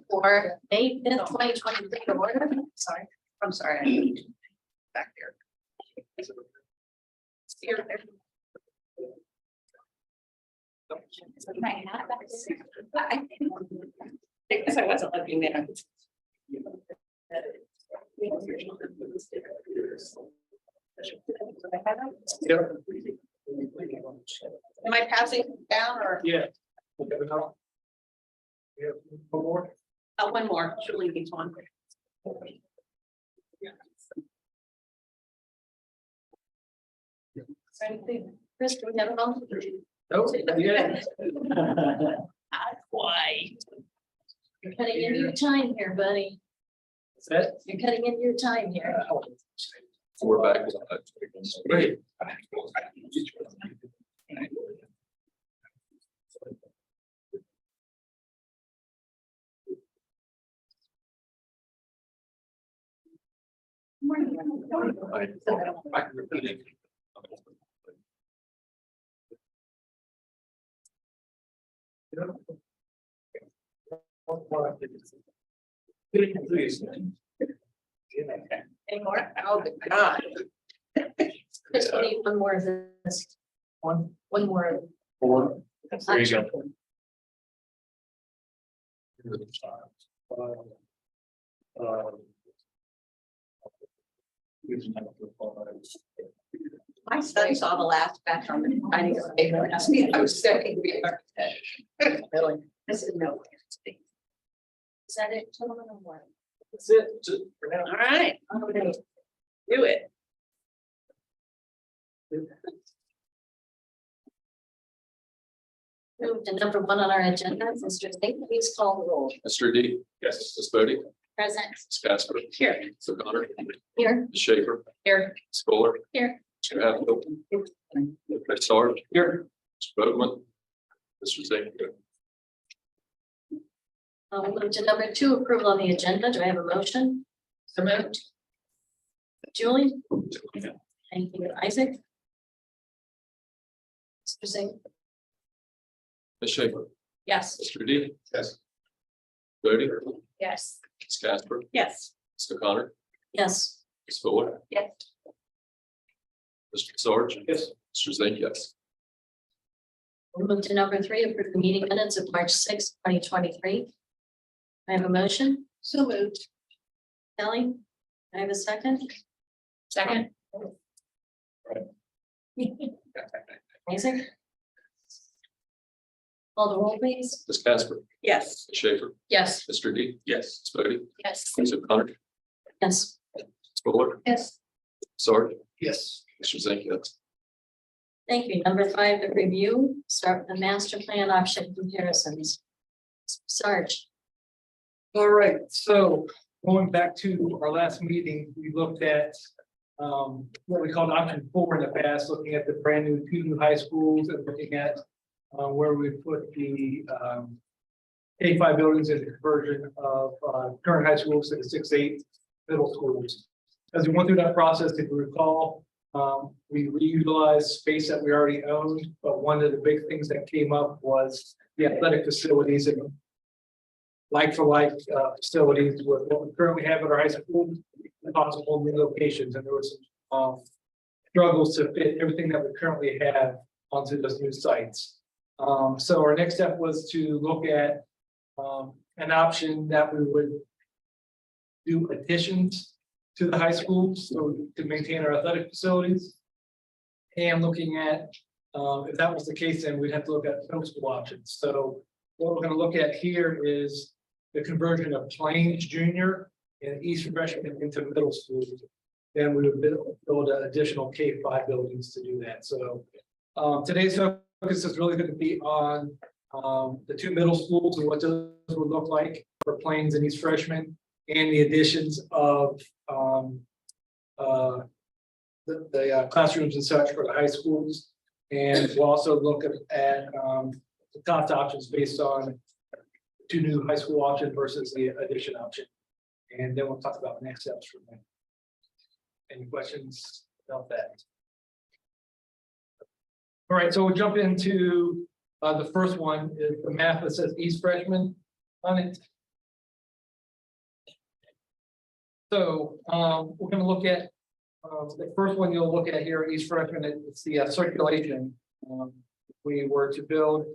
For May 5th, 2023 order. Sorry, I'm sorry. I moved back there. Here, there. Right, not back there. I guess I wasn't looking there. Am I passing down or? Yeah. Okay, we have- we have one more. One more, Julie needs one. Chris, do we have it on? Oh, yeah. Not quite. You're cutting into your time here, buddy. Is that? You're cutting into your time here. We're back. Great. Please. Any more? Oh, God. Chris, we need one more of this. One more. Four. There you go. My son saw the last batch on the Chinese paper and asked me if I was studying to be an architect. I said, no. Is that it, gentlemen, or what? That's it. Just for now. All right, I'm gonna do it. Move to number 1 on our agenda, Mr. State, please call the roll. Mr. D. Yes. Ms. Bodie. Present. Ms. Casper. Here. Ms. O'Connor. Here. Ms. Schaefer. Here. Ms. Fuller. Here. Mr. Hatfield. Ms. Sarge. Here. Mr. Bodeman. Mr. Zink. We'll move to number 2, approval on the agenda. Do I have a motion? So moved. Julie? Thank you. Isaac? Mr. Singh? Ms. Schaefer. Yes. Mr. D. Yes. Bodie. Yes. Ms. Casper. Yes. Ms. O'Connor. Yes. Ms. Fuller. Yes. Mr. Sarge. Yes. Mr. Zink. Yes. We'll move to number 3, approve the meeting minutes of March 6, 2023. I have a motion. So moved. Kelly, I have a second. Second. Isaac? Call the roll, please. Ms. Casper. Yes. Ms. Schaefer. Yes. Mr. D. Yes. Ms. Bodie. Yes. Ms. O'Connor. Yes. Ms. Fuller. Yes. Sarge. Yes. Mr. Zink. Yes. Thank you. Number 5, the review, start with the master plan option comparisons. Sarge. All right, so going back to our last meeting, we looked at what we called option 4 in the past, looking at the brand new 2 new high schools and looking at where we put the K-5 buildings in the conversion of current high schools to the 6-8 middle schools. As we went through that process, if you recall, we reutilized space that we already owned, but one of the big things that came up was the athletic facilities and like-for-like facilities with what we currently have at our high school, and possible new locations, and there was some struggles to fit everything that we currently have onto those new sites. So our next step was to look at an option that we would do additions to the high school, so to maintain our athletic facilities. And looking at, if that was the case, then we'd have to look at middle school options. So what we're gonna look at here is the conversion of Plains Junior and East Freshman into middle school. Then we would build additional K-5 buildings to do that. So today's focus is really going to be on the 2 middle schools and what those would look like for Plains and East Freshman, and the additions of the classrooms and such for the high schools. And we'll also look at the cost options based on 2 new high school option versus the addition option. And then we'll talk about next steps from there. Any questions about that? All right, so we'll jump into the first one is the map that says East Freshman on it. So, we're gonna look at, the first one you'll look at here, East Freshman, it's the circulation. If we were to build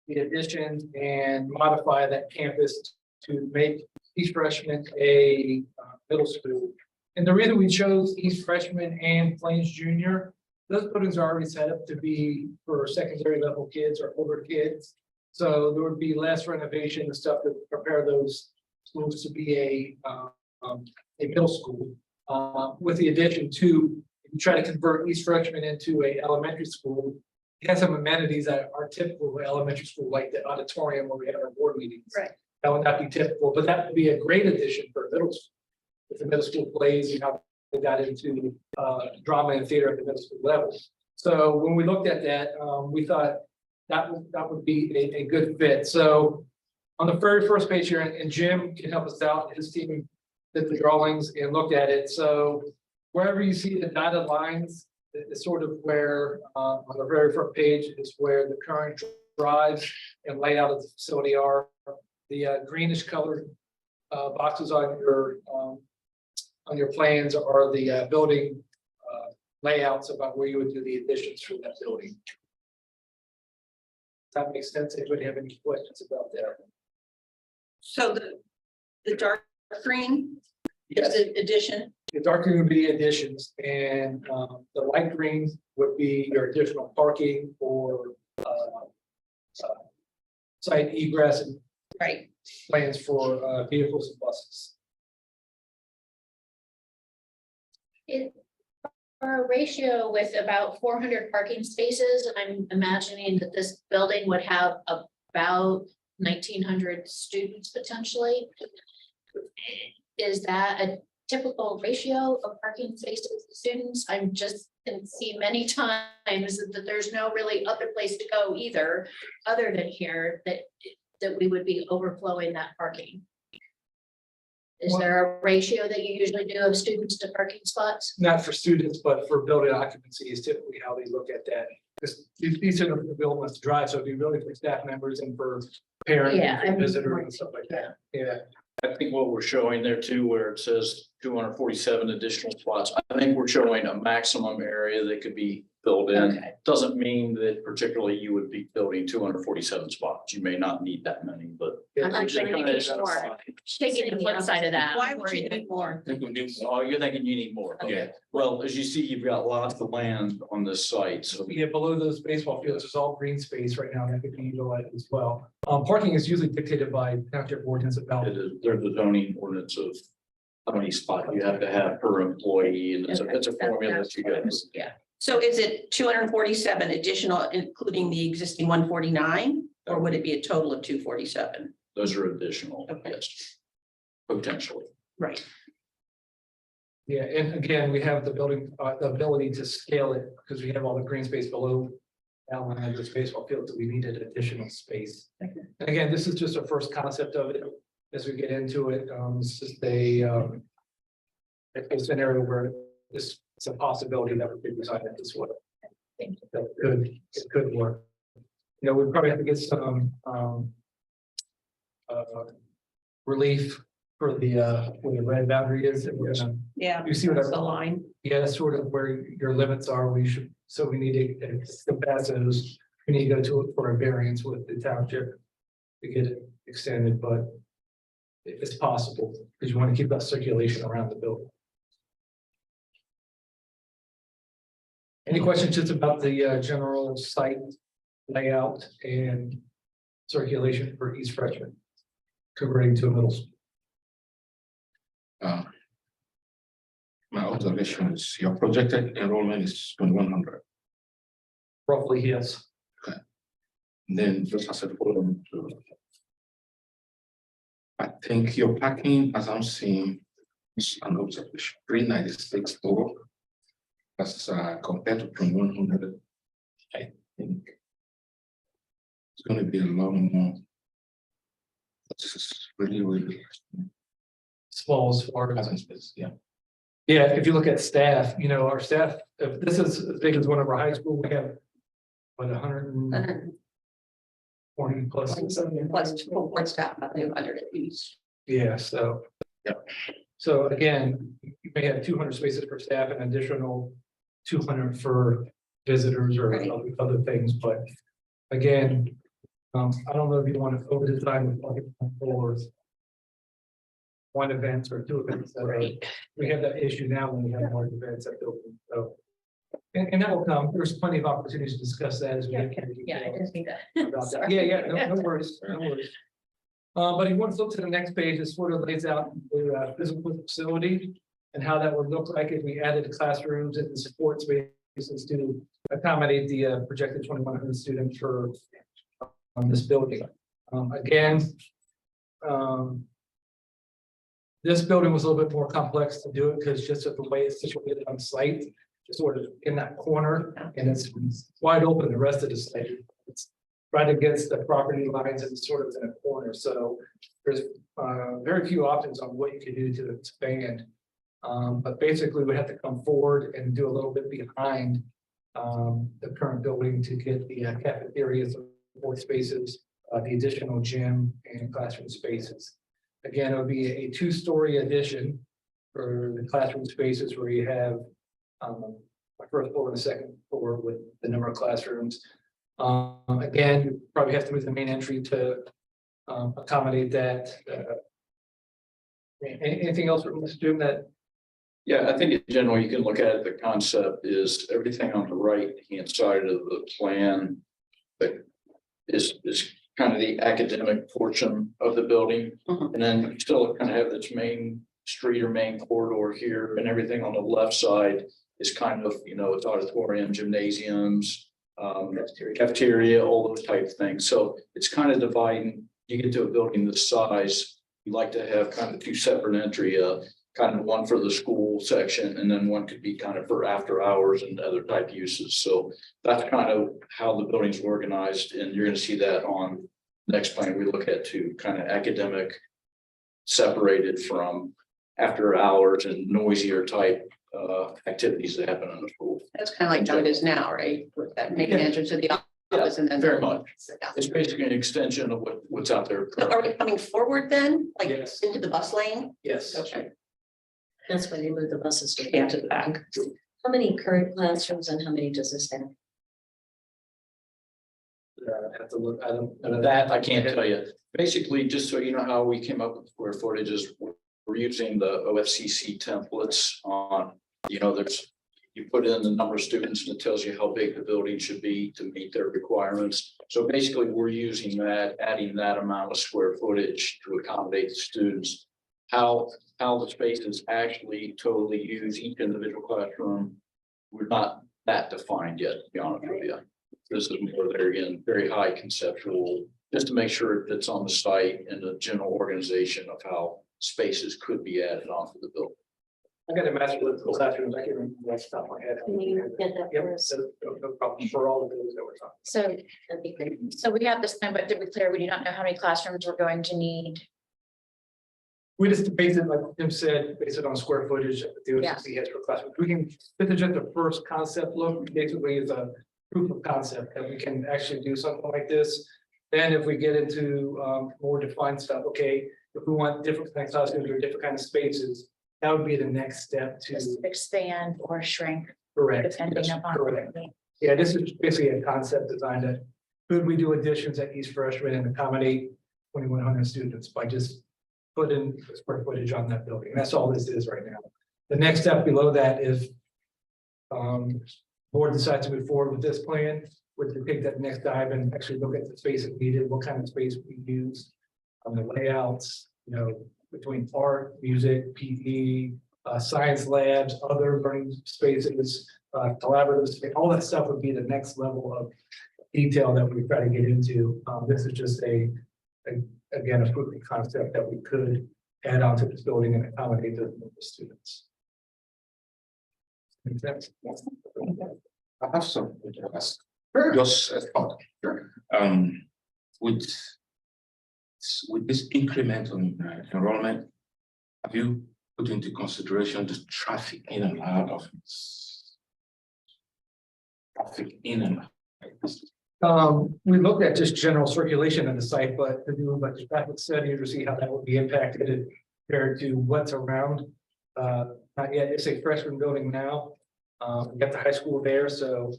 the addition and modify that campus to make East Freshman a middle school. And the reason we chose East Freshman and Plains Junior, those buildings are already set up to be for secondary level kids or older kids. So there would be less renovation and stuff to prepare those schools to be a middle school. With the addition to, if you try to convert East Freshman into a elementary school, it has some amenities that are typical of elementary school, like the auditorium where we have our board meetings. Right. That would not be typical, but that would be a great addition for a middle school. If the middle school plays, you know, they got into drama and theater at the middle school level. So when we looked at that, we thought that would be a good fit. So on the very first page here, and Jim can help us out, his team did the drawings and looked at it. So wherever you see the dotted lines, it's sort of where on the very front page is where the current drives and layout of the facility are. The greenish colored boxes on your plans are the building layouts about where you would do the additions for that building. Does that make sense? Anybody have any questions about that? So the dark green is Yes, the addition, the dark green would be additions, and the light green would be your additional parking or site egress and right? plans for vehicles and buses. It, for a ratio with about 400 parking spaces, I'm imagining that this building would have about 1,900 students potentially. Is that a typical ratio of parking spaces to students? I'm just can see many times that there's no really other place to go either, other than here, that we would be overflowing that parking. Is there a ratio that you usually do of students to parking spots? Not for students, but for building occupancy is typically how they look at that. Because these are the building wants to drive, so it'd be really for staff members and for parents Yeah, and I'm- visitors and stuff like that. Yeah. I think what we're showing there too, where it says 247 additional spots, I think we're showing a maximum area that could be filled in. Okay. Doesn't mean that particularly you would be building 247 spots. You may not need that many, but. I'm actually thinking more. Taking the flip side of that. Why would you need more? Oh, you're thinking you need more. Okay. Well, as you see, you've got lots of land on this site, so. Yeah, below those baseball fields, there's all green space right now that could be utilized as well. Parking is usually dictated by township ordinance about. It is, there's a zoning ordinance of how many spots you have to have per employee, and it's a formula that you guys. Yeah. So is it 247 additional, including the existing 149? Or would it be a total of 247? Those are additional, Okay. yes. Potentially. Right. Yeah, and again, we have the building, the ability to scale it because we have all the green space below. Outline of this baseball field, so we needed additional space. Okay. And again, this is just a first concept of it. As we get into it, it's just a scenario where this is a possibility that we could design it this way. It could work. You know, we probably have to get some relief for the where the red boundary is. If we're gonna, Yeah. you see what That's the I'm, line. yeah, that's sort of where your limits are. We should, so we need to pass those. We need to go to it for a variance with the township to get it extended, but it's possible because you want to keep that circulation around the building. Any questions just about the general site layout and circulation for East Freshman converting to a middle school? My observation is your projected enrollment is 2,100. Roughly, yes. Then just as a follow-up to, I think your parking, as I'm seeing, is an observation, 396 total. As compared to 2,100, I think it's going to be a lot more. This is really Small as far as. parking space, yeah. Yeah, if you look at staff, you know, our staff, if this is as big as one of our high school, we have. What, 140 plus? Plus full board staff, about 200 at least. Yeah, so. Yeah. So again, you may have 200 spaces for staff and additional 200 for visitors or Right. other things, but again, I don't know if you want to over-design with parking floors. One event or two events. Right. We have that issue now when we have more events at building, so. And that will come, there's plenty of opportunities to discuss that as we. get into Yeah, I detail didn't see that. about that. Sorry. Yeah, no worries, no worries. But if you want to look to the next page, it sort of lays out the physical facility and how that would look like if we added classrooms and support spaces to accommodate the projected 2,100 students for this building. Again, this building was a little bit more complex to do it because just of the way it's situated on site, just sort of in that corner, and it's wide open. The rest of the site, it's right against the property lines and sort of in a corner. So there's very few options on what you can do to expand. But basically, we have to come forward and do a little bit behind the current building to get the cafeteria, support spaces, the additional gym and classroom spaces. Again, it would be a two-story addition for the classroom spaces where you have a first floor and a second floor with the number of classrooms. Again, you probably have to move the main entry to accommodate that. Anything else from Mr. Doom that? Yeah, I think in general, you can look at it, the concept is everything on the right-hand side of the plan that is kind of the academic portion of the building. Mhm. And then you still kind of have this main street or main corridor here, and everything on the left side is kind of, it's auditorium, gymnasiums, cafeteria, all those type of things. So it's kind of dividing, you get to a building this size, you like to have kind of two separate entry, kind of one for the school section, and then one could be kind of for after hours and other type uses. So that's kind of how the building's organized, and you're gonna see that on next plan we look at to kind of academic separated from after hours and noisier type activities that happen in the school. That's kind of like how it is now, right? With that main Yeah. entrance to the office and then. Very much. Yeah. It's basically an extension of what's out there. So are we coming forward then, like Yes. into the bus lane? Yes. Okay. That's why they moved the buses to Yeah, to the back. How many current classrooms and how many does this have? Have to look, I don't. That I can't tell you. Basically, just so you know how we came up with square footages, we're using the OFCC templates on, there's, you put in the number of students and it tells you how big the building should be to meet their requirements. So basically, we're using that, adding that amount of square footage to accommodate the students. How the spaces actually totally use each individual classroom, we're not that defined yet, to be honest with you. This is more there again, very high conceptual, just to make sure it's on the site and the general organization of how spaces could be added onto the building. I got a master list of classrooms, I can't remember the rest off my head. Can you get that Yep, for us? so no problem for all of those that we're talking. So, That'd be great. so we have this plan, but to be clear, we do not know how many classrooms we're going to need. We just based it, like Tim said, based it on square footage, the OCC has for classrooms. We can, this is just the first concept look, basically is a proof of concept that we can actually do something like this. Then if we get into more defined stuff, okay, if we want different kinds of classrooms or different kind of spaces, that would be the next step to Just expand or shrink correct. depending Yes, upon. correct. Yeah, this is basically a concept design that could we do additions at East Freshman and accommodate 2,100 students by just putting square footage on that building. That's all this is right now. The next step below that is board decides to move forward with this plan, would to take that next dive and actually look at the space it needed, what kind of space we use on the layouts, between art, music, PE, science labs, other learning spaces, collaborative space, all that stuff would be the next level of detail that we try to get into. This is just again, a proof of concept that we could add on to this building and accommodate the students. Make sense? I have something to ask. Just a thought. With this incremental enrollment, have you put into consideration the traffic in and out of this? Traffic in and out. We looked at just general circulation of the site, but to do like the traffic study to see how that would be impacted. compared to what's around. Not yet, it's a freshman building now. We got the high school there, so.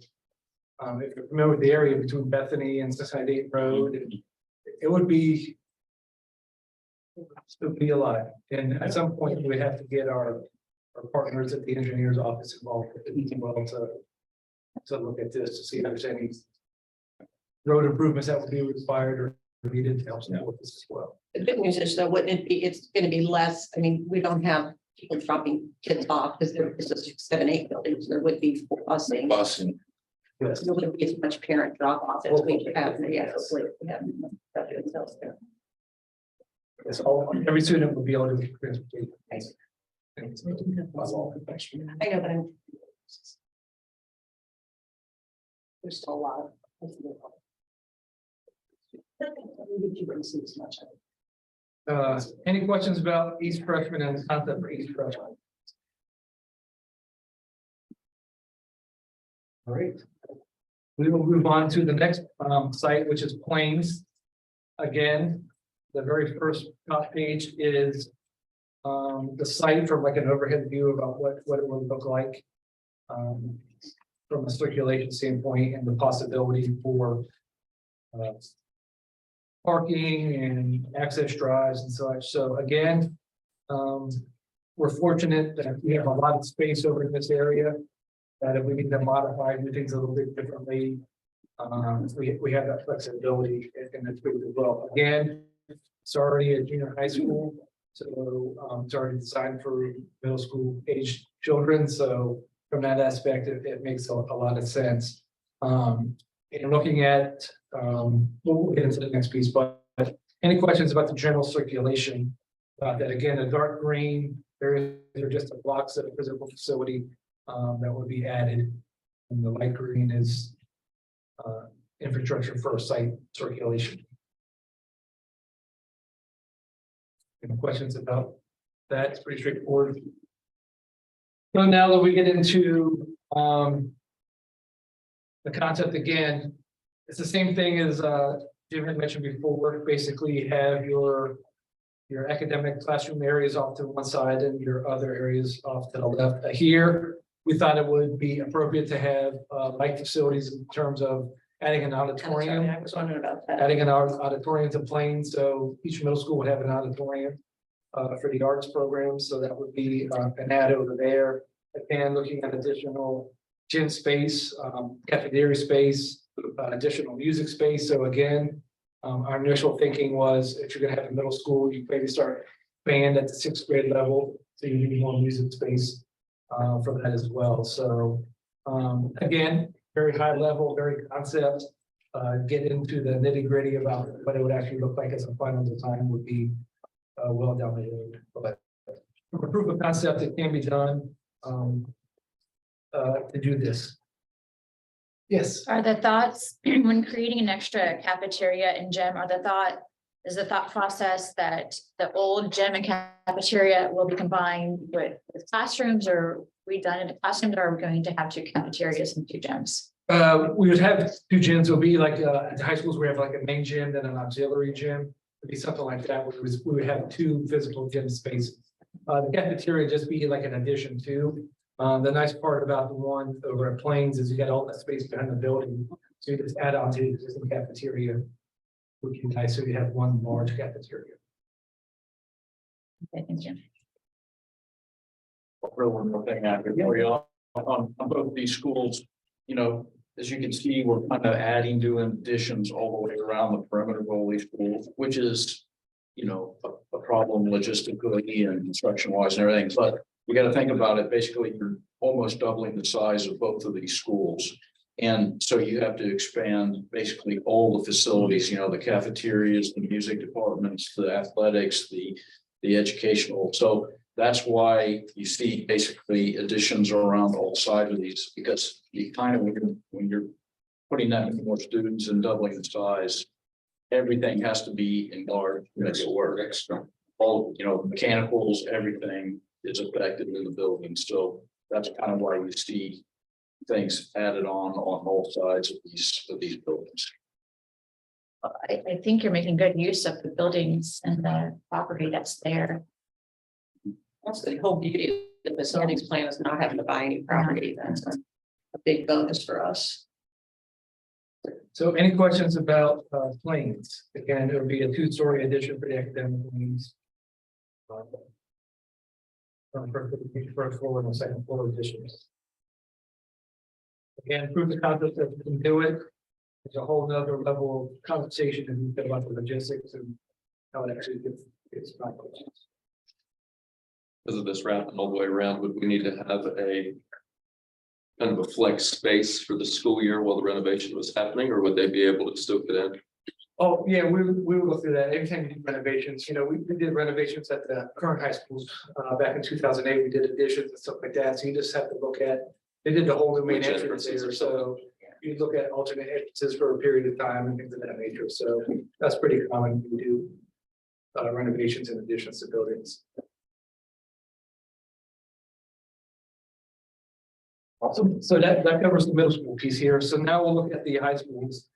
If you're familiar with the area between Bethany and Cincinnati Road, it would be. It would be a lot, and at some point we would have to get our partners at the engineer's office involved as well to look at this to see if there's any road improvements that would be required or needed to help support this as well. The good news is though, wouldn't it be, it's gonna be less, I mean, we don't have people dropping kids off because there is a 6, 7, 8 buildings, there would be for busing. Busing. Yes, There wouldn't be as much parent drop off as we have, yes, we have. themselves there. it's all, every student would be able to be transported. I know, but I'm. There's still a lot of. Any questions about East Freshman and the concept for East Freshman? All right. We will move on to the next site, which is Plains. Again, the very first top page is the site from like an overhead view about what it would look like from a circulation standpoint and the possibility for parking and access drives and such. So again, we're fortunate that we have a lot of space over in this area. That if we need to modify, do things a little bit differently, we have that flexibility in the space as well. Again, it's already a junior high school, so it's already designed for middle school age children. So from that aspect, it makes a lot of sense. And looking at, we'll get into the next piece, but any questions about the general circulation? That again, a dark green, there are just a blocks of a physical facility that would be added. And the light green is infrastructure for site circulation. Any questions about that? It's pretty straightforward. So now that we get into the concept again, it's the same thing as Jim had mentioned before. Basically, you have your academic classroom areas off to one side and your other areas off to the left. Here, we thought it would be appropriate to have like facilities in terms of adding an auditorium. I was wondering about that. Adding an auditorium to Plains, so each middle school would have an auditorium for the arts program, so that would be an add over there. Again, looking at additional gym space, cafeteria space, additional music space. So again, our initial thinking was if you're gonna have a middle school, you maybe start band at the 6th grade level, so you need more music space for that as well. So again, very high level, very concept. Get into the nitty gritty about what it would actually look like as a final design would be well down the road. But from a proof of concept, it can be done to do this. Yes. Are the thoughts when creating an extra cafeteria and gym, is the thought process that the old gym and cafeteria will be combined with classrooms or redone into classrooms, or are we going to have 2 cafeterias and 2 gyms? We would have 2 gyms. It'll be like at the high schools, we have like a main gym, then an auxiliary gym. It'd be something like that, where we would have 2 physical gym spaces. The cafeteria just be like an addition to. The nice part about the one over at Plains is you got all that space behind the building. So you just add on to the existing cafeteria. Which is nice, so you have one large cafeteria. Okay, thank you. One more thing after for you on both these schools, you know, as you can see, we're kind of adding, doing additions all the way around the perimeter of all these schools, which is, you know, a problem logistically and construction wise and everything, but you got to think about it. Basically, you're almost doubling the size of both of these schools. And so you have to expand basically all the facilities, you know, the cafeterias, the music departments, the athletics, the educational. So that's why you see basically additions around all sides of these, because you kind of, when you're putting that many more students and doubling the size, everything has to be enlarged to make it work. Extra. All, you know, mechanicals, everything is affected in the building. So that's kind of why you see things added on all sides of these buildings. I think you're making good use of the buildings and the property that's there. That's the whole beauty of the facilities plan is not having to buy any property. That's a big bonus for us. So any questions about planes? Again, it would be a two-story addition for the academic wings. First floor and the second floor additions. Again, prove the concept that we can do it. There's a whole nother level of conversation and we about the logistics and how it actually gets accomplished. Because of this wrapping all the way around, would we need to have a kind of a flex space for the school year while the renovation was happening, or would they be able to still get in? Oh, yeah, we will go through that. Every time we do renovations, you know, we did renovations at the current high schools. Back in 2008, we did additions and stuff like that. So you just have to look at, they did the whole new main Which entrance entrances there. or So you look at alternate entrances for a period of time and things of that nature. So that's pretty common. We do renovations and additions to buildings. Awesome. So that covers the middle school piece here. So now we'll look at the high schools.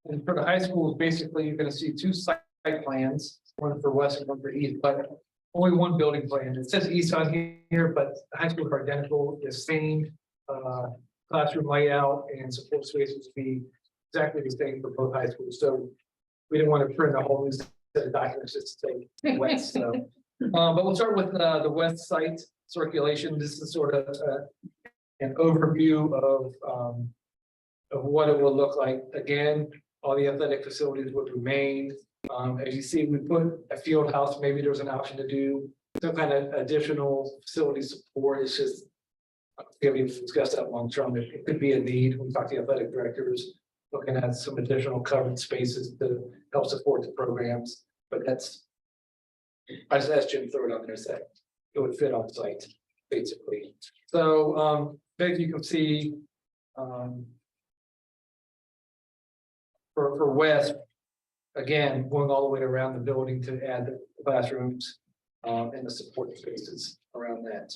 And for the high schools, basically, you're gonna see two site plans, one for west and one for east, but only one building plan. It says east on here, but the high schools are identical, the same classroom layout and support spaces will be exactly the same for both high schools. So we didn't want to print a whole new set of documents just to say west. So, but we'll start with the west site circulation. This is sort of an overview of what it will look like. Again, all the athletic facilities would remain. As you see, we put a field house. Maybe there's an option to do some kind of additional facility support. It's just, we've discussed that long term. It could be a need. We talked to the athletic directors, looking at some additional covered spaces to help support the programs. But that's, I just asked Jim to throw it on there, say it would fit on site, basically. So, as you can see, for West, again, going all the way around the building to add the classrooms and the support spaces around that.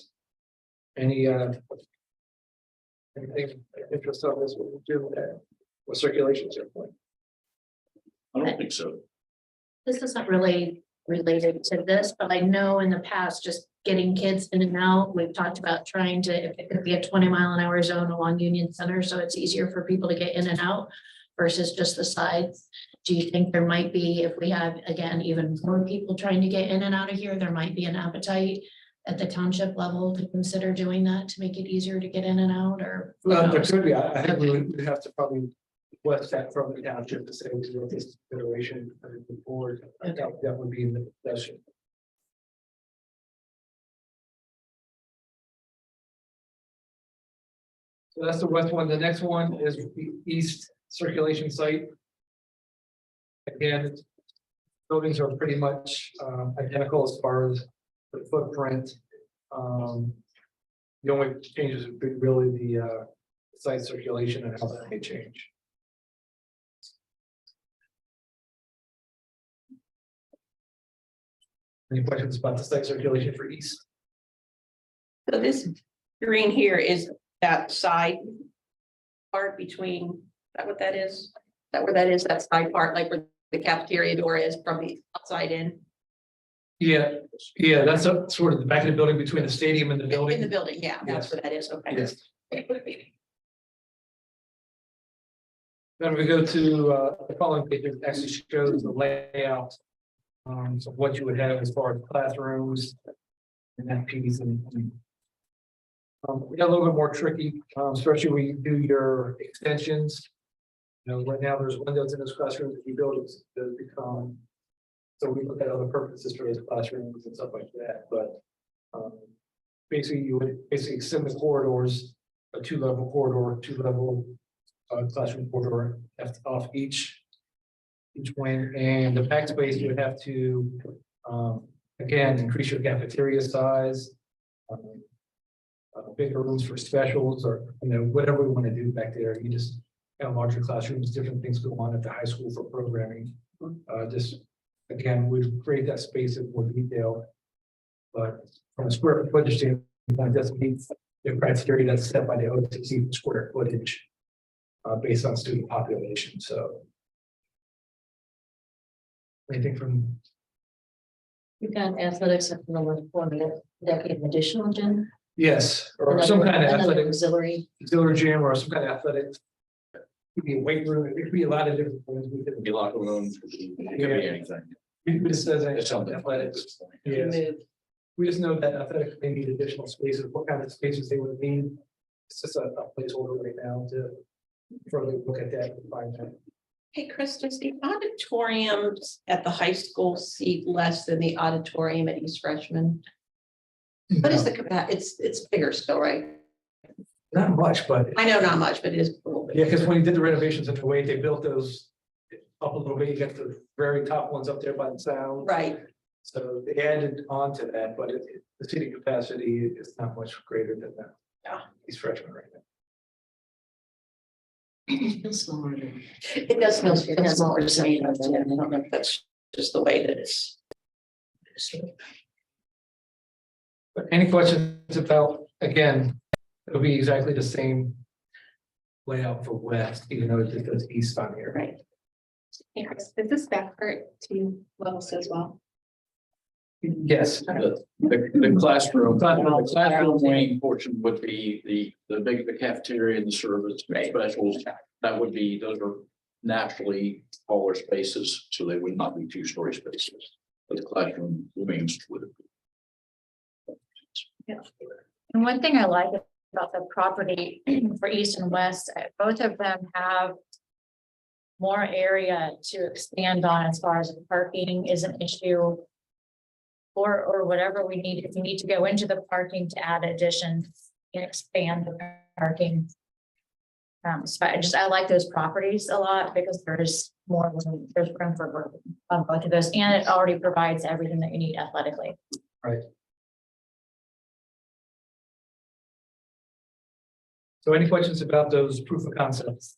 Any anything interest on this? What we do with that? What circulation standpoint? I don't think so. This isn't really related to this, but I know in the past, just getting kids in and out, we've talked about trying to, if it could be a 20-mile-an-hour zone along Union Center, so it's easier for people to get in and out versus just the sides. Do you think there might be, if we have, again, even more people trying to get in and out of here, there might be an appetite at the township level to consider doing that to make it easier to get in and out, or? who There knows? could be. I think we would have to probably west that from the township to say we want this consideration moving forward. I doubt that would be in the discussion. So that's the west one. The next one is the east circulation site. Again, buildings are pretty much identical as far as the footprint. The only changes would be really the site circulation and how that may change. Any questions about the site circulation for east? So this green here is that side part between, is that what that is? Is that where that is, that side part, like where the cafeteria door is from the outside in? Yeah, that's a sort of the back of the building between the stadium and the building. In the building, yeah, that's Yes. where that is, okay. Yes. Then we go to the following page, it actually shows the layout of what you would have as far as classrooms and that piece and we got a little bit more tricky, especially when you do your extensions. You know, right now there's windows in those classrooms that you build to become. So we look at other purposes for those classrooms and stuff like that, but basically you would basically extend the corridors, a 2-level corridor, 2-level classroom corridor off each wing, and the back space you would have to again increase your cafeteria size, bigger rooms for specials, or whatever we want to do back there. You just have larger classrooms, different things go on at the high school for programming. Just again, we create that space in more detail, but from a square footage standpoint, it doesn't meet the criteria that's set by the OTC for square footage based on student population. So anything from You've got athletics at number 4, that be an additional gym. Yes, or some Another- kind of another athletic auxiliary. gym or some kind of athletic. Could be a weight room, it could be a lot of different things. We could Be locker rooms, it could be anything. we just says It's something athletics. like Yes. We just know that athletics may need additional spaces, what kind of spaces they would need. It's just a placeholder right now to further look at that and find that. Hey, Chris, does the auditoriums at the high school seat less than the auditorium at East Freshman? What is the it's bigger still, right? Not much, but I know not much, but it is a little bit. yeah, because when you did the renovations at the way they built those up a little bit, you got the very top ones up there by the sound. Right, So they added on to that, but the seating capacity is not much greater than that. Yeah. He's freshman right now. It's smaller than- it does feel It has smaller more to me. I percentage. don't know if that's just the way that it's. But any questions about, again, it'll be exactly the same layout for west, even though it just goes east on here. Right. Hey, Chris, is this back part 2 levels as well? Yes, The classroom wing portion would be the cafeteria and the service specials. That would be, those are naturally taller spaces, so they would not be 2-story spaces. But the classroom wings would. And one thing I like about the property for east and west, both of them have more area to expand on as far as parking is an issue. Or whatever we need, if we need to go into the parking to add additions and expand the parking. So I like those properties a lot because there's more room, there's room for growth on both of those, and it already provides everything that you need athletically. so any questions about those proof of concepts?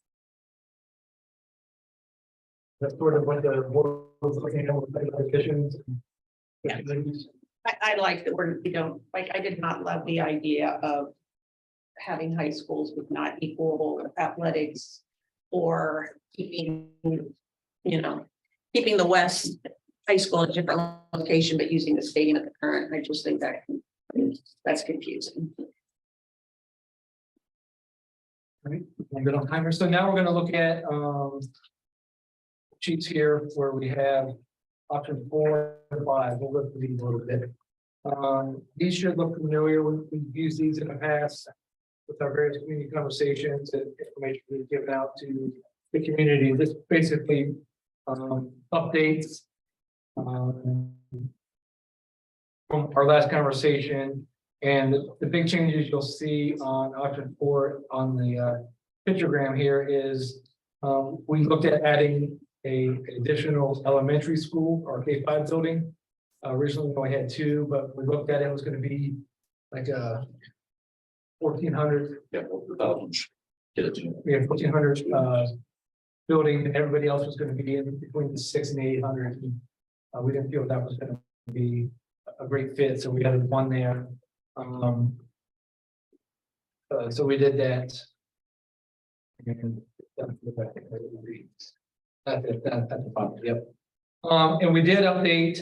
That's sort of what the board was looking at with the additions. Yeah. I like that we don't, like, I did not love the idea of having high schools with not equal athletics or keeping, keeping the West High School in a different location, but using the stadium at the current. I just think that's confusing. Right, I'm good on timer. So now we're gonna look at sheets here where we have option 4 and 5. We'll look through these a little bit. These should look familiar. We've used these in the past with our various community conversations and information we've given out to the community. This basically updates from our last conversation. And the big changes you'll see on option 4 on the pictogram here is we looked at adding an additional elementary school or K-5 building. Originally, we only had 2, but we looked at it, it was going to be like a 1,400. Yeah, thousands. Kids. We had 1,400 building, and everybody else was going to be in between the 600 and 800. We didn't feel that was going to be a great fit, so we added 1 there. So we did that. And at the bottom, yep. And we did update.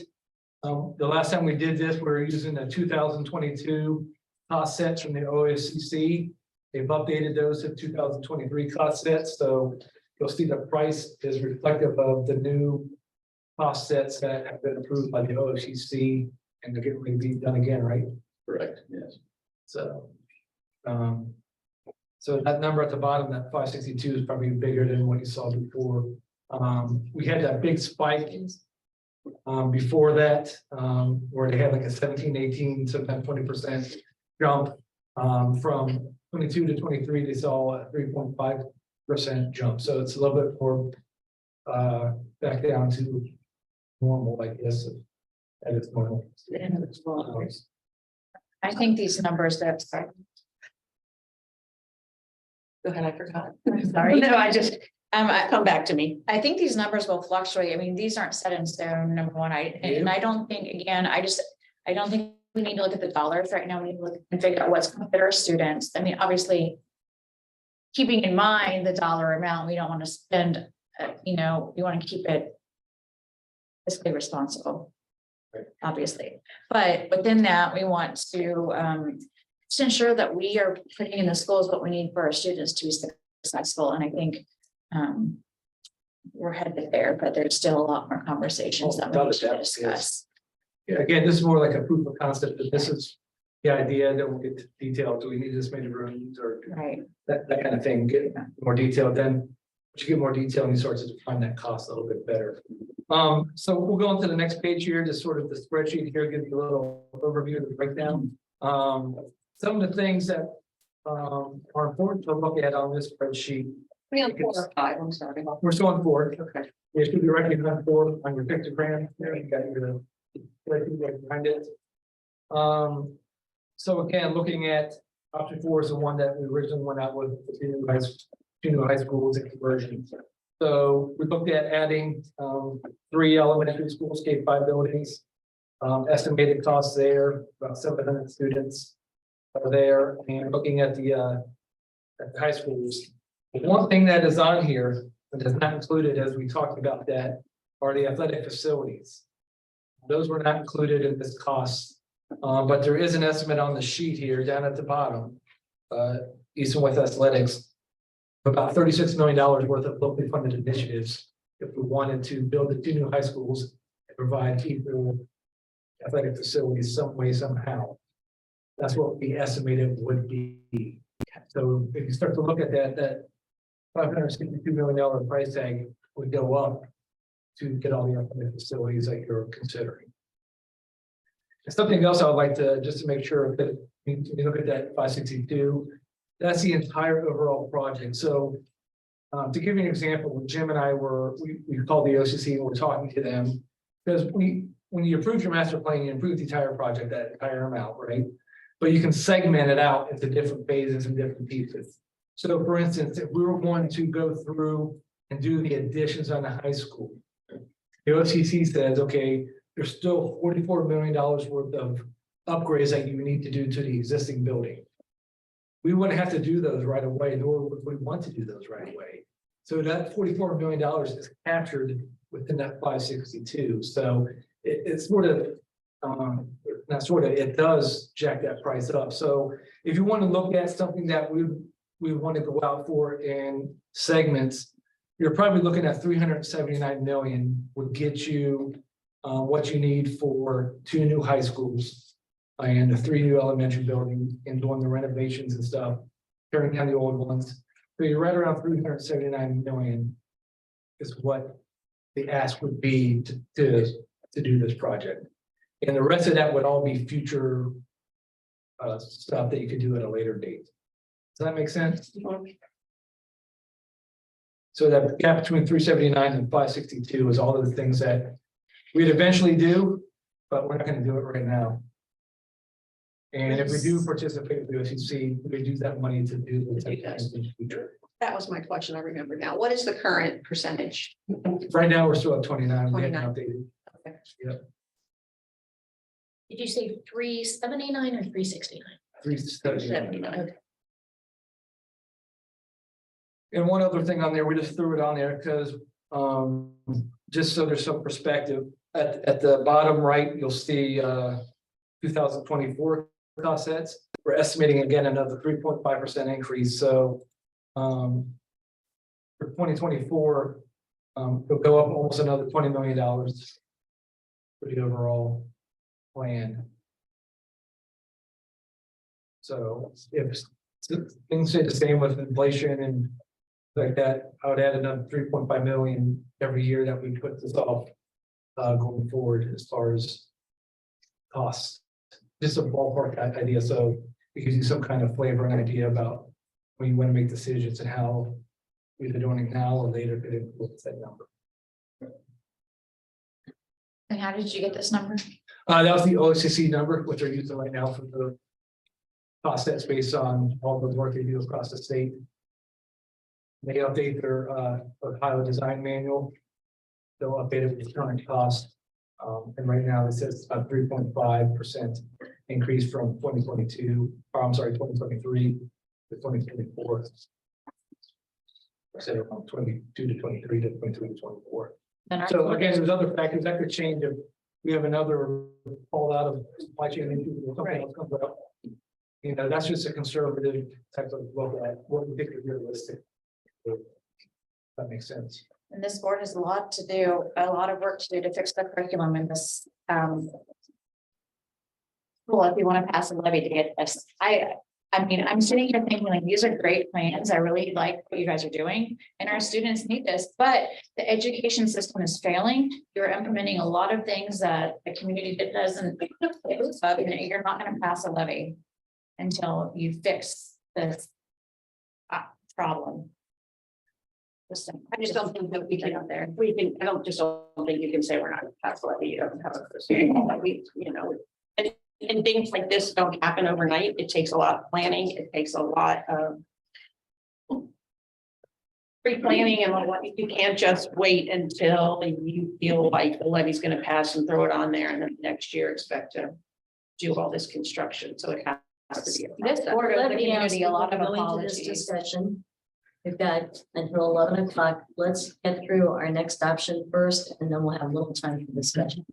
The last time we did this, we were using the 2022 cost sets from the OSCC. They've updated those to 2023 cost sets, so you'll see the price is reflective of the new cost sets that have been approved by the OSCC, and they're getting ready to be done again, right? Correct, yes. So, so that number at the bottom, that 562 is probably bigger than what you saw before. We had that big spike before that, where they had like a 17, 18, sometimes 20% jump. From 22 to 23, they saw a 3.5% jump. So it's a little bit more back down to normal, I guess, at its normal. I think these numbers that, Go ahead, I forgot. sorry. No, I just, I come back to me. think these numbers will fluctuate. I mean, these aren't set in stone, number one. And I don't think, again, I don't think we need to look at the dollars right now. We need to look and figure out what's going to fit our students. I mean, obviously, keeping in mind the dollar amount, we don't want to spend, we want to keep it fiscally responsible. obviously. But within that, we want to ensure that we are putting in the schools what we need for our students to be successful. And I think we're headed there, but there's still a lot more conversations that we need to discuss. Yeah, again, this is more like a proof of concept, that this is the idea, that we'll get to detail, do we need this many rooms or Right. that kind of thing, get more detailed, then once you get more detail, and you start to define that cost a little bit better. So we'll go on to the next page here, just sort of the spreadsheet here, give you a little overview of the breakdown. Some of the things that are important to look at on this spreadsheet. We on 4 or 5, I'm sorry. We're still on four. Okay. You should be writing on four on your pictogram. There you got your right behind it. So again, looking at option 4 is the one that we originally went out with, the two new high schools and conversions. So we looked at adding 3 elementary schools, K-5 buildings. Estimated costs there, about 700 students are there, and looking at the high schools. One thing that is on here, that is not included, as we talked about that, are the athletic facilities. Those were not included in this cost, but there is an estimate on the sheet here down at the bottom. East and West Athletics, about $36 million worth of locally funded initiatives. If we wanted to build the 2 new high schools and provide people athletic facilities some way, somehow. That's what we estimated would be. So if you start to look at that $562 million price tag would go up to get all the athletic facilities that you're considering. And something else I would like to, just to make sure that you look at that 562, that's the entire overall project. So to give you an example, when Jim and I we called the OCC and we're talking to them, because when you approve your master plan, you approve the entire project, that entire amount, right? But you can segment it out into different phases and different pieces. So for instance, if we were going to go through and do the additions on the high school, the OCC says, okay, there's still $44 million worth of upgrades that you need to do to the existing building. We wouldn't have to do those right away, nor would we want to do those right away. So that $44 million is captured within that 562. So it's sort of, not sort of, it does jack that price up. So if you want to look at something that we want to go out for in segments, you're probably looking at 379 million would get you what you need for 2 new high schools and 3 new elementary buildings and doing the renovations and stuff, tearing down the old ones. So you're right around 379 million is what the ask would be to do this project. And the rest of that would all be future stuff that you could do at a later date. Does that make sense? So that gap between 379 and 562 is all of the things that we'd eventually do, but we're not going to do it right now. And if we do participate with the OCC, we use that money to do the things in the future. That was my question, I remember now. What is the current percentage? Right now, we're still at 29. We haven't 29. updated. Okay. Yep. Did you say 379 or 369? 379. And one other thing on there, we just threw it on there because just so there's some perspective, at the bottom right, you'll see 2024 cost sets. We're estimating again another 3.5% increase. So for 2024, it'll go up almost another $20 million for the overall plan. So if things stay the same with inflation and like that, I would add another 3.5 million every year that we put this off going forward as far as costs. Just a ballpark idea, so it gives you some kind of flavor and idea about when you want to make decisions and how either doing it now or later could influence that number. And how did you get this number? That was the OCC number, which they're using right now for the cost that's based on all the work they do across the state. They update their Ohio design manual. They'll update it with the current cost. And right now it says a 3.5% increase from 2022, or I'm sorry, 2023 to 2024. So from 22 to 23 to 22 to 24. And So again, there's other factors that could change if we have another fallout of supply chain issues or something else comes up. You know, that's just a conservative type of look at what we think is realistic. That makes sense. And this board has a lot to do, a lot of work to do to fix the curriculum in this, well, if you want to pass a levy to get this, I mean, I'm sitting here thinking like, these are great plans. I really like what you guys are doing and our students need this, but the education system is failing. You're implementing a lot of things that the community that doesn't, you're not going to pass a levy until you fix this problem. I just don't think that we can, I don't think you can say we're not gonna pass a levy, you don't have a, we, you know, and things like this don't happen overnight. It takes a lot of planning. It takes a lot of pre-planning and what you can't just wait until you feel like the levy's gonna pass and throw it on there and then next year expect to do all this construction. So it has to be. This board of the Let me ask community, a lot of before we go into this apologies. discussion. We've got until 11 o'clock. Let's get through our next option first, and then we'll have a little time for discussion.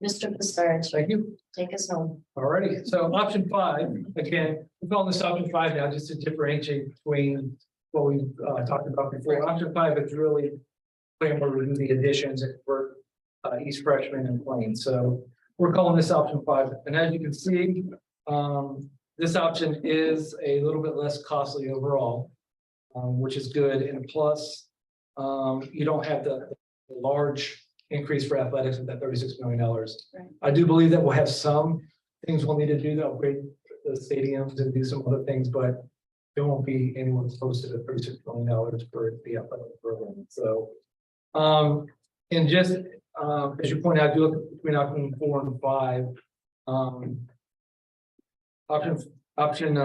Mr. Passarge, Thank you. take us home. Alrighty, so option 5, again, we're calling this option 5 now, just to differentiate between what we talked about before. Option 5 is really plan where we do the additions and for East Freshman and Plain. So we're calling this option 5, and as you can see, this option is a little bit less costly overall, which is good. And plus, you don't have the large increase for athletics with that $36 million. Right. I do believe that we'll have some things we'll need to do to upgrade the stadiums and do some other things, but it won't be anywhere close to the $36 million for the athletic program. So, and just as you point out, you look between option 4 and 5. Option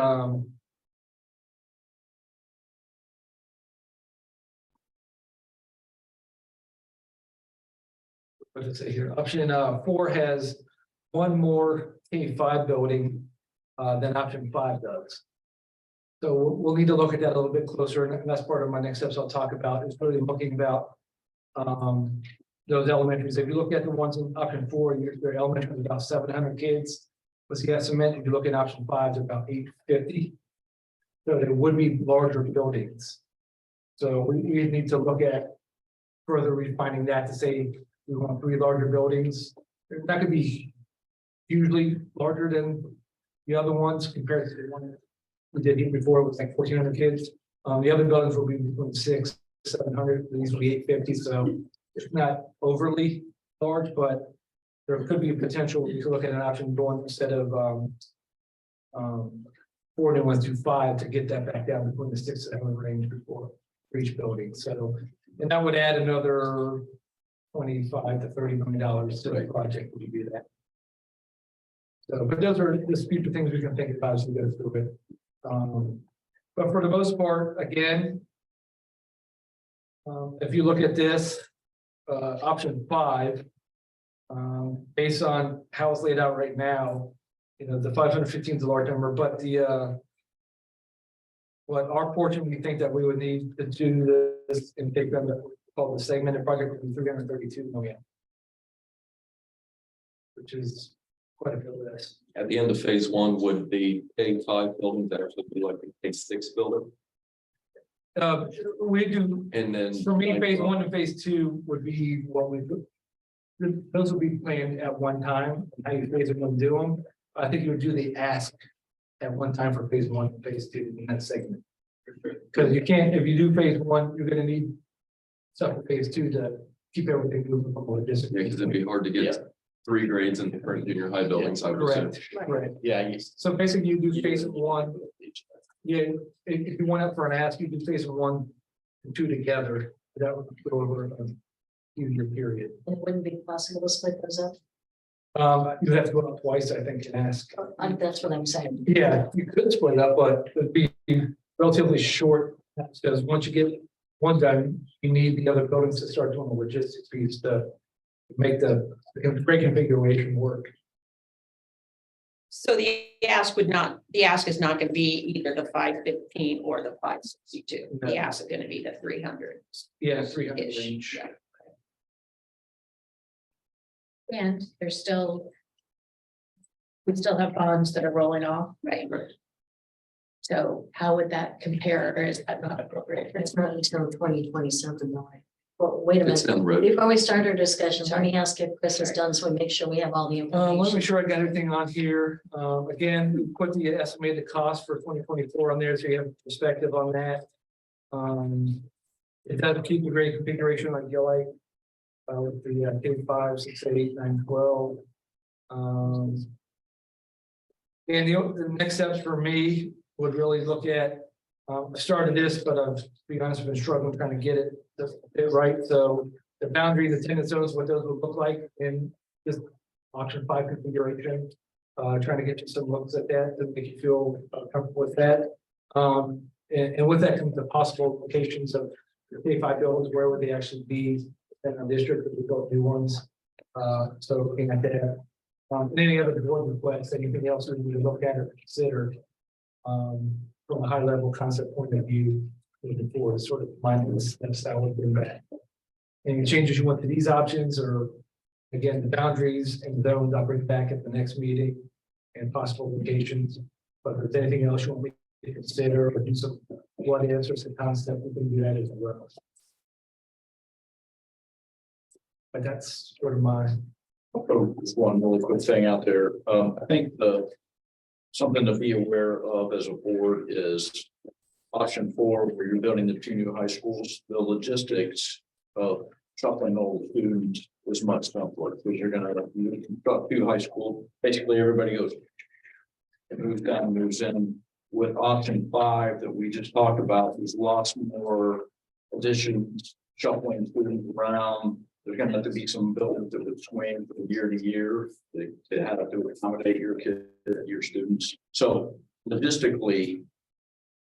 what does it say here? Option 4 has one more K-5 building than option 5 does. So we'll need to look at that a little bit closer, and that's part of my next steps I'll talk about, is really looking about those elementaries. If you look at the ones in option 4, your elementary is about 700 kids. What's the estimate? If you look at option 5, it's about 850. So there would be larger buildings. So we need to look at further refining that to say we want 3 larger buildings. That could be hugely larger than the other ones compared to the one we did here before. It was like 1,400 kids. The other buildings will be between 600, 700. These will be 850. So it's not overly large, but there could be a potential. You could look at an option going instead of 4 new ones to 5 to get that back down between the 6 and 7 range before for each building. So, and that would add another $25 to $30 million to the project when you do that. So, but those are the future things we can think about as we go through it. But for the most part, again, if you look at this, option 5, based on how it's laid out right now, you know, the 515 is a large number, but the what our portion, we think that we would need to do this and take them to call the segmented project would be 332 million, which is quite a bit less. At the end of phase 1, would the K-5 buildings actually be like the K-6 building? We do, And then. for me, phase 1 and phase 2 would be what we do. Those will be planned at one time, how you phase them and do them. I think you would do the ask at one time for phase 1 and phase 2 in that segment. Because you can't, if you do phase 1, you're gonna need stuff for phase 2 to keep everything moving from a distance. Yeah, because it'd be hard to get 3 grades in the current junior high buildings, I would assume. Correct, right. Yeah. So basically you do phase 1. Yeah, if you went up for an ask, you do phase 1 and 2 together. That would go over a few-year period. It wouldn't be possible to split those up. You have to go up twice, I think, and ask. That's what I'm saying. Yeah, you could split it up, but it'd be relatively short, because once you get one done, you need the other buildings to start doing the logistics piece to make the reconfiguration work. So the ask is not gonna be either the 515 or the 562. No. The ask is gonna be the 300. Yeah, 300 -ish. range. Yeah. And there's still. We still have bonds that are rolling off, Right. so how would that compare, or is that not appropriate? It's not until 2027, though. Well, wait a It's minute. down the road. Before we start our discussion, let me ask if Chris is done, so we make sure we have all the Let me information. make sure I got everything on here. Again, we put the estimated cost for 2024 on there, so you have perspective on that. It does keep the grade configuration like you like. With the K5, 6, 8, 9, 12. And the next steps for me would really look at, I started this, but I've, to be honest, I've been struggling trying to get it right. So the boundaries, attendance zones, what those would look like in this option 5 configuration. Trying to get you some looks at that to make you feel comfortable with that. And with that comes the possible locations of the K5 buildings, where would they actually be in our district if we built new ones? So looking at that. Any other board requests, anything else we need to look at or consider from a high level concept point of view, moving forward, sort of mindless style of bring back. Any changes you want to these options, or again, the boundaries and zones, I'll bring back at the next meeting and possible locations. But if there's anything else you want me to consider or do some what ifs or some concept, we can do that as well. But that's sort of my. Oh, just one really quick thing out there. I think something to be aware of as a board is option 4, where you're building the 2 new high schools. The logistics of shuttling all the students is much simpler, because you're gonna construct 2 high school. Basically, everybody goes, it moves down, moves in. With option 5 that we just talked about, there's lots more additions, shuffling students around. There's gonna have to be some buildings that would swing from year to year. They have to accommodate your kids, your students. So logistically,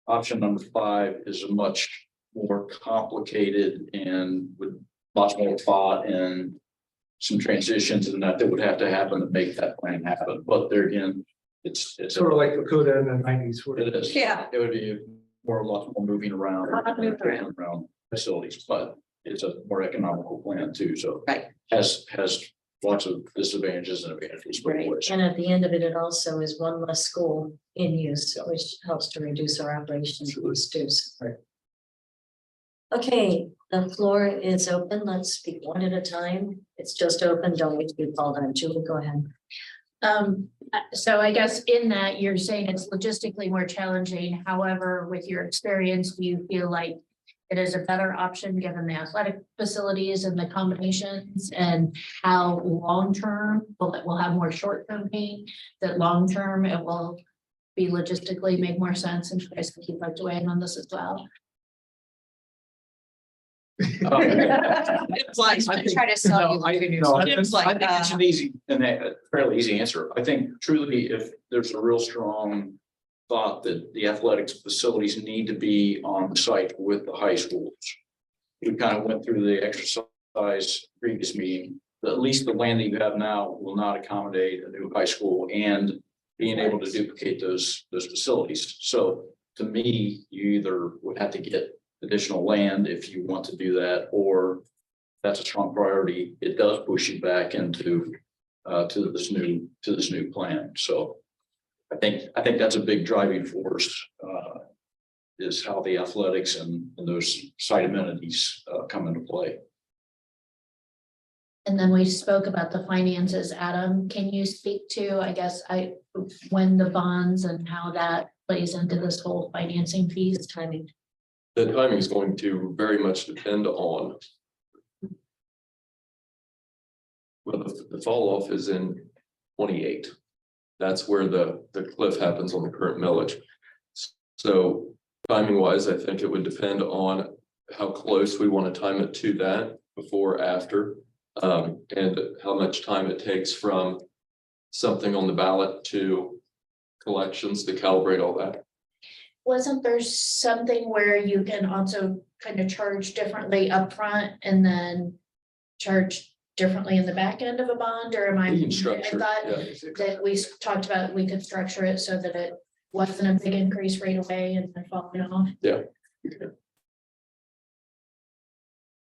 option number 5 is a much more complicated and with lots more thought and some transitions and that would have to happen to make that plan happen. But there again, it's Sort of like Lakota in the 90s. Where it is. Yeah. It would be lots more moving around. A lot of moving around. Facilities, but it's a more economical plan too, so. Right. Has lots of disadvantages and advantages. both Right. ways. And at the end of it, it also is one less school in use, which helps to reduce our operations costs too. Right. Okay, the floor is open. Let's speak one at a time. It's just open. Don't wait to be called on. Julie, go ahead. So I guess in that, you're saying it's logistically more challenging. However, with your experience, do you feel like it is a better option given the athletic facilities and the combinations, and how long-term will have more short-term pain, that long-term it will be logistically make more sense, and you guys can keep like weighing on this as well? It's like, Try to sell you. No, I think It's like, it's an easy and a fairly easy answer. I think truly, if there's a real strong thought that the athletics facilities need to be on site with the high schools. We kind of went through the exercise previous meeting, that at least the land that you have now will not accommodate a new high school and being able to duplicate those facilities. So to me, you either would have to get additional land if you want to do that, or that's a strong priority. It does push you back into to this new plan. So I think that's a big driving force, is how the athletics and those site amenities come into play. And then we spoke about the finances. Adam, can you speak to, I guess, when the bonds and how that plays into this whole financing piece timing? The timing is going to very much depend on. Well, the fall off is in 28. That's where the cliff happens on the current millage. So timing wise, I think it would depend on how close we want to time it to that before, after, and how much time it takes from something on the ballot to collections to calibrate all that. Wasn't there something where you can also kind of charge differently upfront and then charge differently in the back end of a bond, or am I? We can I structure, thought yeah. that we talked about, we could structure it so that it wasn't a big increase right away and then falling off. Yeah.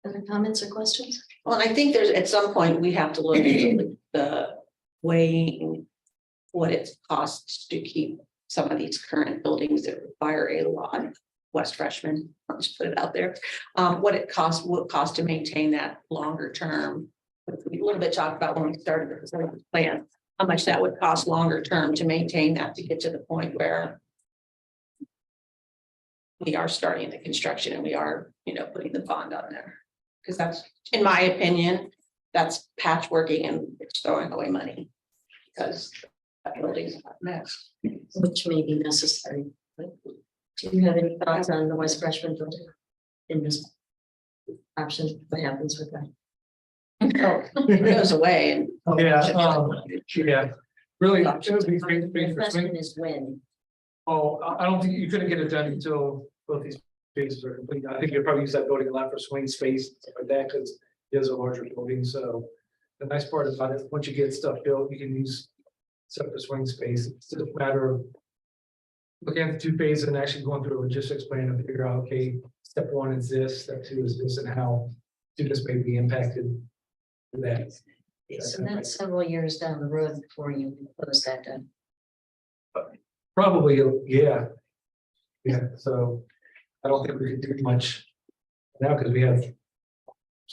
Other comments or questions? well, I think there's, at some point, we have to look at the the weighing what it costs to keep some of these current buildings that require a lot of West freshmen, I'll just put it out there. What it costs, what it costs to maintain that longer term. We a little bit talked about when we started the plan, how much that would cost longer term to maintain that, to get to the point where we are starting the construction and we are, putting the bond on there. Because that's, in my opinion, that's patchworking and it's throwing away money. Because that building's a mess. Which may be necessary. Do you have any thoughts on the West Freshman building? In this option, what happens with that? Oh, it goes away and. Yeah, really, it would be great space The for question swing. is when. Oh, I don't think you couldn't get it done until both these spaces are complete. I think you'll probably use that building a lot for swing space, and stuff like that, because it is a larger building, so. The nice part about it, once you get stuff built, you can use stuff for swing space. It's just a matter of looking at the two phases and actually going through a logistics plan and figure out, okay, step one is this, step two is this, and how students may be impacted with that. So that's several years down the road before you close that down. Probably, yeah. Yeah, so I don't think we could do much now because we have.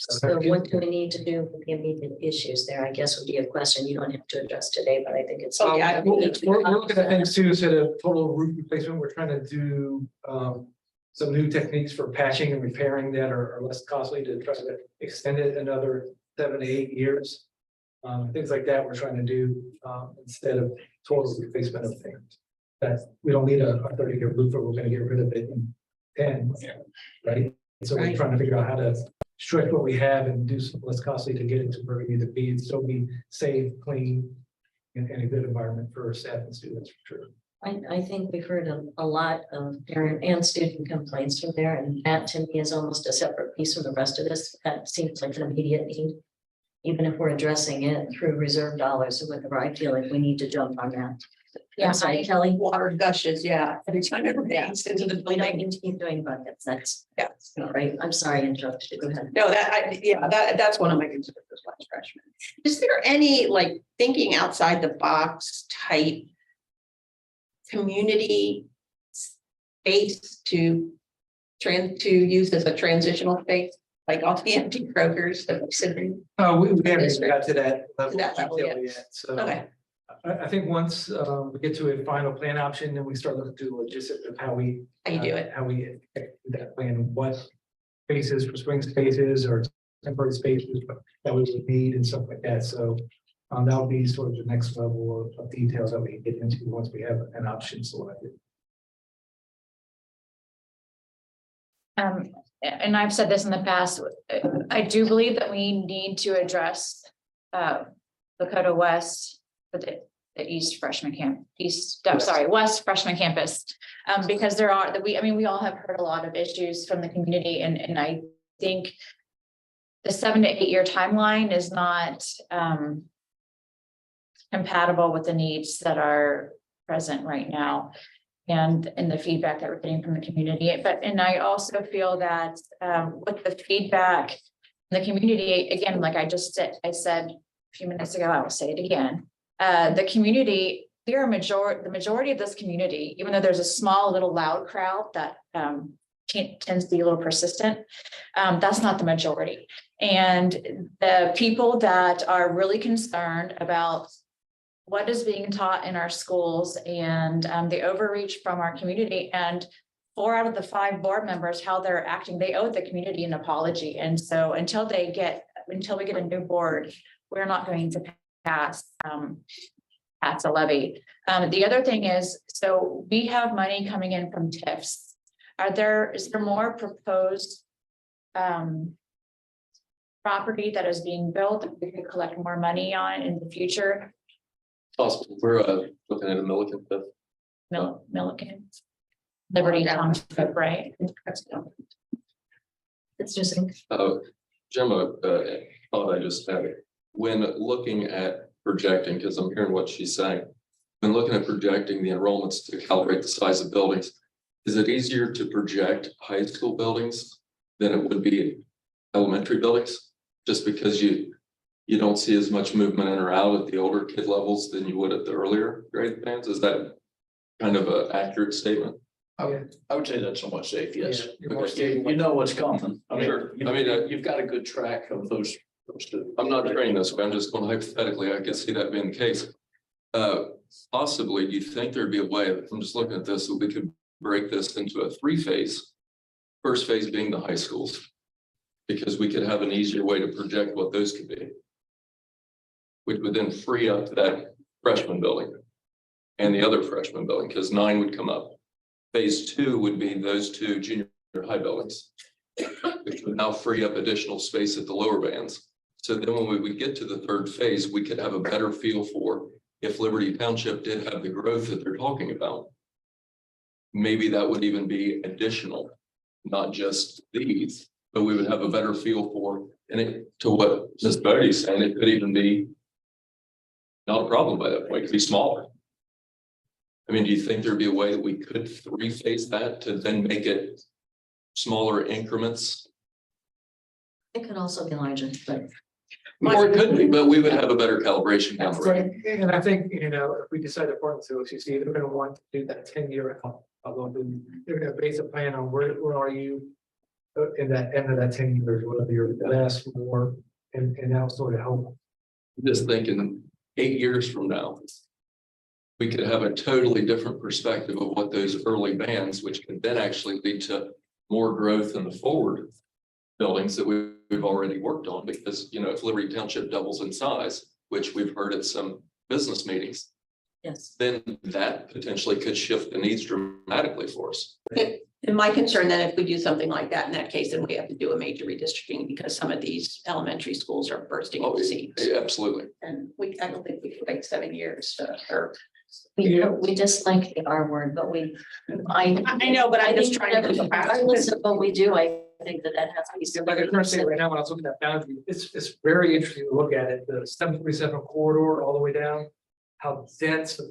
So what do we need to do with the immediate issues there? I guess would be a question you don't have to address today, but I think it's. Oh, yeah. We're looking at things too, instead of total roof replacement, we're trying to do some new techniques for patching and repairing that are less costly to try to extend it another 7 to 8 years. Things like that we're trying to do instead of total replacement of things. That we don't need a 30-year roof, or we're gonna get rid of it in 10, right? So we're Right. trying to figure out how to stretch what we have and do some less costly to get it to where we need to be, and still be safe, clean, and a good environment for staff and students, for sure. I think we've heard a lot of parent and student complaints from there, and that to me is almost a separate piece from the rest of this. That seems like an immediate need. Even if we're addressing it through reserve dollars or whatever, I feel like we need to jump on that. Yeah, I'm sorry, Kelly. Water gushes, yeah, every time it rains into the We don't building. need to keep doing buckets. That's Yes. all right. I'm sorry, I interrupted you. Go ahead. No, that's one of my concerns as West freshman. Is there any like thinking outside the box type community space to use as a transitional space, like all the empty Krogers that we sitting? We haven't even got to that level That of level detail yet, so. Okay, I think once we get to a final plan option, then we start looking through the logistics of how we. how you do it? How we execute that plan, what spaces for swing spaces or temporary spaces that we would need and stuff like that. So that would be sort of the next level of details that we can get into once we have an option selected. And I've said this in the past, I do believe that we need to address Lakota West, the East freshman camp, West freshman campus. Because we all have heard a lot of issues from the community, and I think the 7 to 8 year timeline is not compatible with the needs that are present right now. And the feedback that we're getting from the community, and I also feel that with the feedback, the community, again, like I said a few minutes ago, I will say it again. The community, the majority of this community, even though there's a small little loud crowd that tends to be a little persistent, that's not the majority. And the people that are really concerned about what is being taught in our schools and the overreach from our community, and 4 out of the 5 board members, how they're acting, they owe the community an apology. And so until we get a new board, we're not going to pass a levy. The other thing is, so we have money coming in from TIFs. Is there more proposed property that is being built that we could collect more money on in the future? Possible. We're looking at a Milliken fifth. Milliken, Liberty Township, right? It's just. Gemma, thought I just had it. When looking at projecting, because I'm hearing what she's saying, when looking at projecting the enrollments to calibrate the size of buildings, is it easier to project high school buildings than it would be elementary buildings? Just because you you don't see as much movement in or out at the older kid levels than you would at the earlier grade bands. Is that kind of an accurate statement? I would say that's somewhat safe, yes. Yeah, you're more Because stable. you know what's coming. I mean, Sure. you- I mean, you've got a good track of those two. I'm not trained this way. I'm just going hypothetically. I could see that being the case. Possibly, do you think there'd be a way, I'm just looking at this, that we could break this into a 3-phase? First phase being the high schools. Because we could have an easier way to project what those could be. Which would then free up that freshman building. And the other freshman building, because 9 would come up. Phase 2 would be those 2 junior high buildings. Which would now free up additional space at the lower bands. So then when we would get to the 3rd phase, we could have a better feel for if Liberty Township did have the growth that they're talking about. Maybe that would even be additional, not just these, but we would have a better feel for, and it, to what Ms. Bodie's saying, it could even be not a problem by that point, it could be smaller. I mean, do you think there'd be a way that we could 3-phase that to then make it smaller increments? It could also be larger, but Or it could be, but we would have a better calibration down the road. Right, and I think, you know, if we decide to partner with OCC, they're gonna want to do that 10-year. They're gonna base a plan on where are you in that end of that 10 years, whatever your last more, and that'll sort of help. Just thinking 8 years from now. We could have a totally different perspective of what those early bands, which could then actually lead to more growth in the forward buildings that we've already worked on, because, you know, if Liberty Township doubles in size, which we've heard at some business meetings, yes. then that potentially could shift the needs dramatically for us. And my concern then, if we do something like that, in that case, then we have to do a major redistricting because some of these elementary schools are bursting at the seams. Absolutely. And I don't think we could wait 7 years or. We dislike the R word, but I know, but I'm just trying to. regardless of what we do, I think that has to be. Like I was gonna say right now, when I was looking at boundary, it's very interesting to look at it, the 737 corridor all the way down. How dense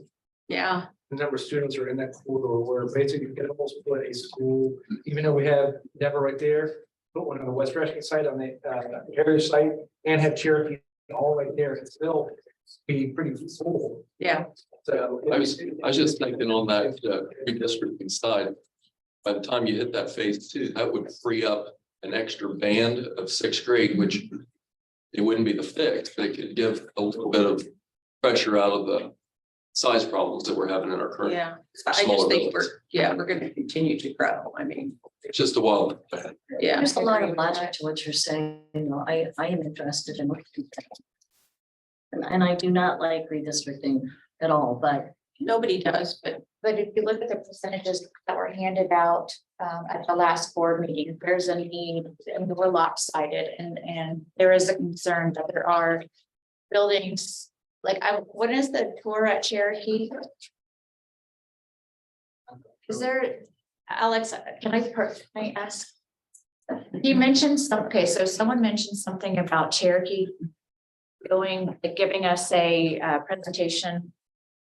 Yeah, the number of students are in that corridor, where basically you can almost put a school, even though we have Denver right there. Put one on the West Rushing site, on the Heritage site, and have Cherokee all right there, and still be pretty full. yeah. So. I was just thinking on that redistricting side, by the time you hit that phase 2, that would free up an extra band of 6th grade, which it wouldn't be the fix, but it could give a little bit of pressure out of the size problems that we're having in our current. Yeah, I just smaller think buildings. we're gonna continue to grow. I mean, It's just a while. yeah. There's a lot of logic to what you're saying, I am interested in looking at that. And I do not like redistricting at all, but Nobody does, but But if you look at the percentages that were handed out at the last board meeting, there's a need, and we're lopsided, and there is a concern that there are buildings, like what is the tour at Cherokee? Is there, Alex, can I ask? You mentioned okay, so someone mentioned something about Cherokee giving us a presentation.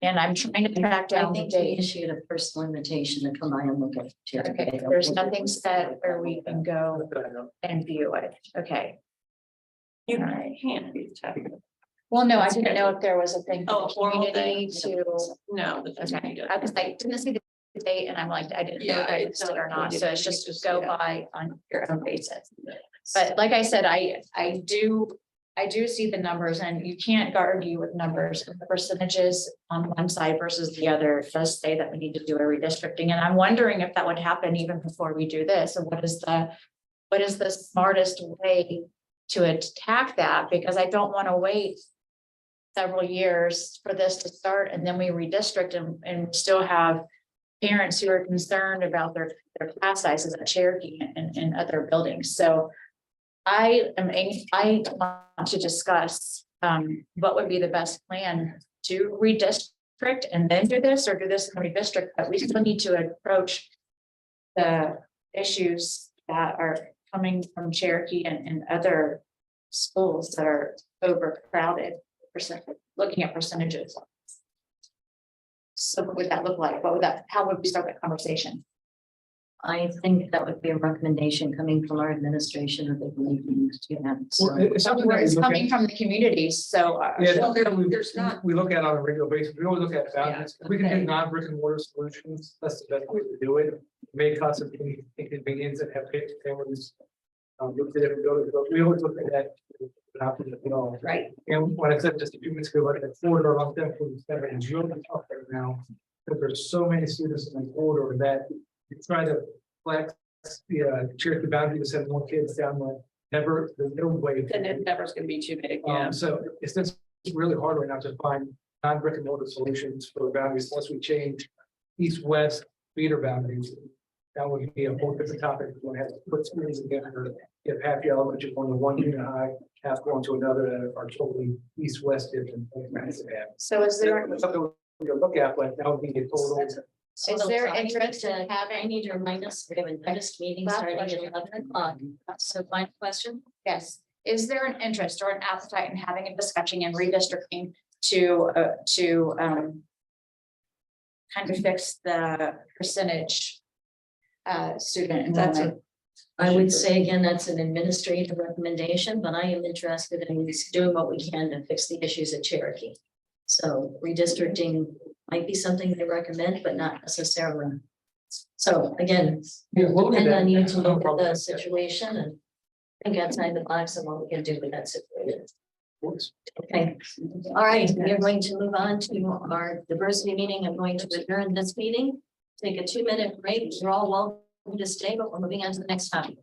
And I'm trying to track I down the think we date. issued a personal invitation to come by and look at. Okay, there's nothing set where we can go and view it. Okay. you All right. can't be talking. Well, no, I didn't know if there was a thing. Oh, a for the formal community thing? to, No. that doesn't okay, need it. I was like, didn't see the date and I'm like, I didn't know if I it's listed or not not, so it's included. just go Yeah. by on your own basis. But like I said, I do see the numbers and you can't argue with numbers. The percentages on one side versus the other does say that we need to do a redistricting. And I'm wondering if that would happen even before we do this. And what is the smartest way to attack that? Because I don't want to wait several years for this to start and then we redistrict and still have parents who are concerned about their class sizes at Cherokee and other buildings. So I want to discuss what would be the best plan to redistrict and then do this, or do this and redistrict, but we still need to approach the issues that are coming from Cherokee and other schools that are overcrowded, looking at percentages. So what would that look like? How would we start that conversation? I think that would be a recommendation coming from our administration that they believe we need to do that. So, Well, it's something that we It's look coming at. from the communities, so. Yeah, it's Well, something that we, there's not- we look at on a regular basis. We always look at boundaries. Yeah, We can do okay. non-brick and mortar solutions. That's the best way to do it. May cause some inconvenience and have families. Look at different buildings, but we always look at that. Right, And when I said just a few minutes ago, like that corridor on that, is really tough right now. Because there's so many students in the corridor that you try to flex the Cherokee boundary to send more kids down there. Never, there's no way. then it never's gonna be too big, yeah. So it's just really hard right now to find non-brick and mortar solutions for boundaries unless we change east-west feeder boundaries. That would be a whole different topic. We're gonna have to put schools together, if half the elementary going to one junior high, half going to another that are totally east-west different. So is there, That's something we can look at, but that would be a total. so Is there I need interest in to- I need to remind us, we have a next meeting Last starting at question. 11 o'clock. So final question? yes, is there an interest or an appetite in having a discussion and redistricting to kind of fix the percentage student That's enrollment? I would say again, that's an administrative recommendation, but I am interested in doing what we can to fix the issues at Cherokee. So redistricting might be something they recommend, but not necessarily. So again, Yeah, we'll look at depend that. on you to No look at problem. the situation and think outside the box and what we can do with that situation. Okay, all right, we are going to move on to our diversity meeting. I'm going to adjourn this meeting. Take a 2-minute break. You're all welcome to stay, but we're moving on to the next topic.